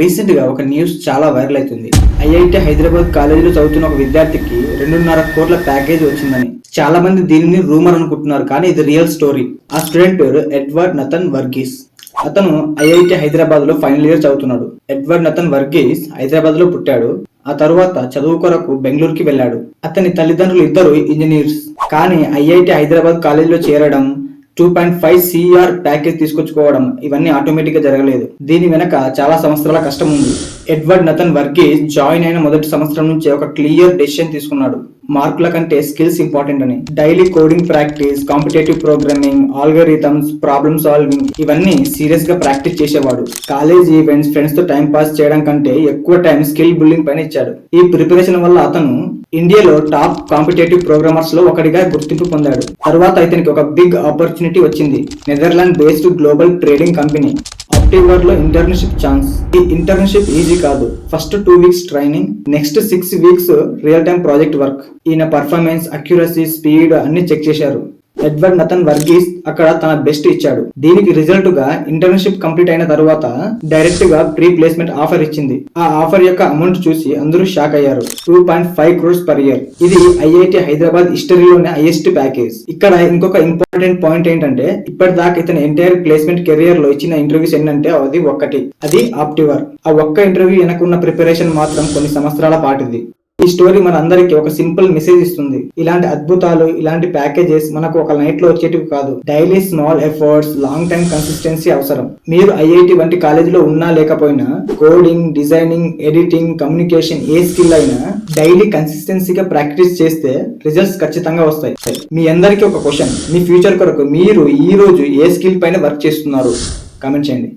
Recent గా ఒక news చాలా వైరల్ అవుతుంది. ఐఐటి హైదరాబాద్ కాలేజీలో చదువుతున్న ఒక విద్యార్థికి 2.5 కోట్ల ప్యాకేజ్ వచ్చిందని. చాలా మంది దీనిని రూమర్ అనుకుంటున్నారు, కానీ ఇది రియల్ స్టోరీ. ఆ స్టూడెంట్ పేరు ఎడ్వర్డ్ నథన్ వర్గీస్. అతను ఐఐటి హైదరాబాద్ లో ఫైనల్ ఇయర్ చదువుతున్నాడు. ఎడ్వర్డ్ నథన్ వర్గీస్ హైదరాబాద్ లో పుట్టాడు. ఆ తరువాత చదువు కొరకు బెంగళూరుకి వెళ్ళాడు. అతని తల్లిదండ్రులు ఇద్దరు ఇంజనీర్స్. కానీ ఐఐటి హైదరాబాద్ కాలేజీలో చేరడం, 2.5 CR ప్యాకేజ్ తీసుకొచ్చుకోవడం ఇవన్నీ ఆటోమేటిక్ గా జరగలేదు. దీని వెనక చాలా సంవత్సరాల కష్టం ఉంది. ఎడ్వర్డ్ నథన్ వర్గీస్ జాయిన్ అయిన మొదటి సంవత్సరం నుంచి ఒక క్లియర్ డెసిషన్ తీసుకున్నాడు. మార్కుల కంటే స్కిల్స్ ఇంపార్టెంట్ అని. Daily coding practice, competitive programming, algorithms, problem solving ఇవన్నీ సీరియస్ గా ప్రాక్టీస్ చేసేవాడు. కాలేజ్ ఈవెంట్స్, ఫ్రెండ్స్ తో టైం పాస్ చేయడం కంటే ఎక్కువ టైం స్కిల్ బిల్డింగ్ పైన ఇచ్చాడు. ఈ ప్రిపరేషన్ వల్ల అతను ఇండియాలో టాప్ కాంపిటేటివ్ ప్రోగ్రామర్స్ లో ఒకటిగా గుర్తింపు పొందాడు. తర్వాత ఇతనికి ఒక బిగ్ ఆపర్చునిటీ వచ్చింది. Netherland based global trading company Optiver లో ఇంటర్న్షిప్ ఛాన్స్. ఈ ఇంటర్న్షిప్ ఈజీ కాదు. First 2 weeks training, next 6 weeks real time project work. ఈయన పర్ఫార్మెన్స్, అక్యురసీ, స్పీడ్ అన్ని చెక్ చేశారు. ఎడ్వర్డ్ నథన్ వర్గీస్ అక్కడ తన బెస్ట్ ఇచ్చాడు. దీనికి రిజల్ట్ గా ఇంటర్న్షిప్ కంప్లీట్ అయిన తర్వాత డైరెక్ట్ గా ప్రీ ప్లేస్మెంట్ ఆఫర్ ఇచ్చింది. ఆ ఆఫర్ యొక్క అమౌంట్ చూసి అందరూ షాక్ అయ్యారు. 2.5 crores per year. ఇది ఐఐటి హైదరాబాద్ హిస్టరీలోనే హైయెస్ట్ ప్యాకేజ్. ఇక్కడ ఇంకొక ఇంపార్టెంట్ పాయింట్ ఏంటంటే, ఇప్పటిదాకా ఇతని ఎంటైర్ ప్లేస్మెంట్ కెరియర్ లో ఇచ్చిన ఇంటర్వ్యూస్ ఏంటంటే అది ఆప్టివర్. ఆ ఒక్క ఇంటర్వ్యూ వెనకున్న ప్రిపరేషన్ మాత్రం కొన్ని సంవత్సరాల పాటిది. ఈ స్టోరీ మన అందరికి ఒక సింపుల్ మెసేజ్ ఇస్తుంది. ఇలాంటి అద్భుతాలు, ఇలాంటి ప్యాకేజెస్ మనకు ఒక నైట్ లో వచ్చేటివి కాదు. Daily small efforts, long time consistency అవసరం. మీరు ఐఐటి వంటి కాలేజీలో ఉన్నా లేకపోయినా కోడింగ్, డిజైనింగ్, ఎడిటింగ్, కమ్యూనికేషన్ ఏ స్కిల్ అయినా డైలీ కన్సిస్టెన్సీగా ప్రాక్టీస్ చేస్తే రిజల్ట్స్ ఖచ్చితంగా వస్తాయి. మీ అందరికీ ఒక క్వశ్చన్, మీ ఫ్యూచర్ కొరకు మీరు ఈ రోజు ఏ స్కిల్ పైన వర్క్ చేస్తున్నారు? కామెంట్ చేయండి.